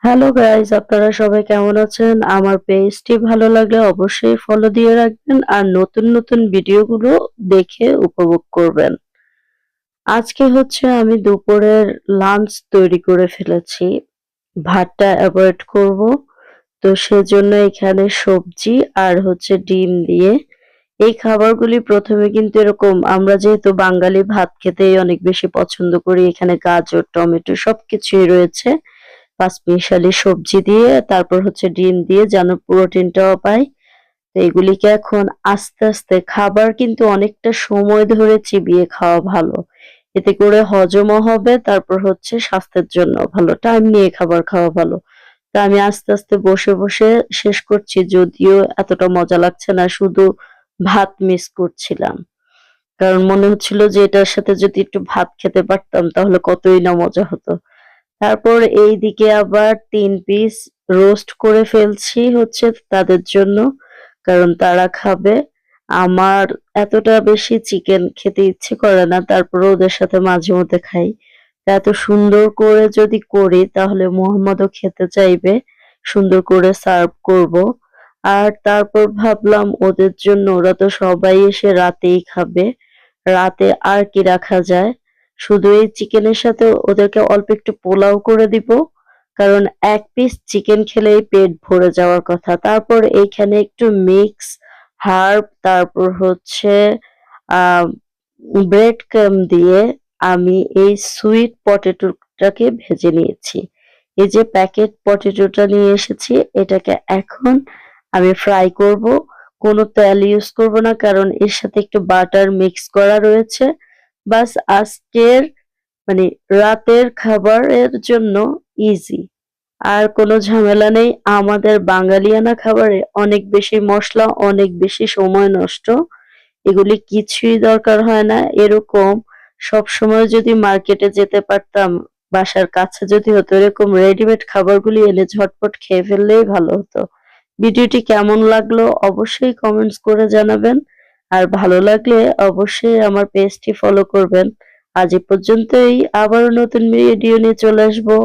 Hello guys, আপনারা সবাই কেমন আছেন? আমার পেজটি ভালো লাগলে অবশ্যই ফলো দিয়ে রাখবেন আর নতুন নতুন ভিডিওগুলো দেখে উপভোগ করবেন। আজকে হচ্ছে আমি দুপুরের লাঞ্চ তৈরি করে ফেলেছি। ভাতটা এভয়েড করব। তো সেজন্য এখানে সবজি আর হচ্ছে ডিম দিয়ে এই খাবারগুলি প্রথমে কিন্তু এরকম আমরা যেহেতু বাঙালি ভাত খেতেই অনেক বেশি পছন্দ করি। এখানে গাজর, টমেটো সবকিছুই রয়েছে। পাঁচমিশালি সবজি দিয়ে তারপর হচ্ছে ডিম দিয়ে যেন প্রোটিনটাও পাই। তো এগুলিকে এখন আস্তে আস্তে খাবার কিন্তু অনেকটা সময় ধরে চিবিয়ে খাওয়া ভালো। এতে করে হজমও হবে তারপর হচ্ছে স্বাস্থ্যের জন্য ভালো। টাইম নিয়ে খাবার খাওয়া ভালো। তো আমি আস্তে আস্তে বসে বসে শেষ করছি যদিও এতটা মজা লাগছে না শুধু ভাত মিস করছিলাম। কারণ মনে হচ্ছিল যে এটার সাথে যদি একটু ভাত খেতে পারতাম তাহলে কতই না মজা হতো। তারপর এইদিকে আবার ৩ পিস রোস্ট করে ফেলছি হচ্ছে তাদের জন্য। কারণ তারা খাবে। আমার এতটা বেশি চিকেন খেতে ইচ্ছে করে না। তারপরেও ওদের সাথে মাঝে মধ্যে খাই। তা এত সুন্দর করে যদি করি তাহলে মোহাম্মদও খেতে চাইবে। সুন্দর করে সার্ভ করব। আর তারপর ভাবলাম ওদের জন্য ওরা তো সবাই এসে রাতেই খাবে। রাতে আর কি রাখা যায়? শুধু এই চিকেনের সাথে ওদেরকে অল্প একটু পোলাও করে দিব। কারণ ১ পিস চিকেন খেলেই পেট ভরে যাওয়ার কথা। তারপর এইখানে একটু মিক্স হার্ব তারপর হচ্ছে আ ব্রেড ক্রাম্ব দিয়ে আমি এই সুইট পটেটোটাকে ভেজে নিয়েছি। এই যে প্যাকেট পটেটোটা নিয়ে এসেছি এটাকে এখন আমি ফ্রাই করব। কোনো তেল ইউজ করব না কারণ এর সাথে একটু বাটার মিক্স করা রয়েছে। বাস আজকের মানে রাতের খাবারের জন্য ইজি। আর কোনো ঝামেলা নেই। আমাদের বাঙালিয়ানা খাবারে অনেক বেশি মসলা, অনেক বেশি সময় নষ্ট। এগুলি কিছুই দরকার হয় না। এরকম সবসময় যদি মার্কেটে যেতে পারতাম, বাসার কাছে যদি হতো এরকম রেডিমেড খাবারগুলি এনে ঝটপট খেয়ে ফেললেই ভালো হতো। ভিডিওটি কেমন লাগলো অবশ্যই কমেন্টস করে জানাবেন। আর ভালো লাগলে অবশ্যই আমার পেজটি ফলো করবেন। আজ এ পর্যন্তই আবারও নতুন ভিডিও নিয়ে চলে আসবো।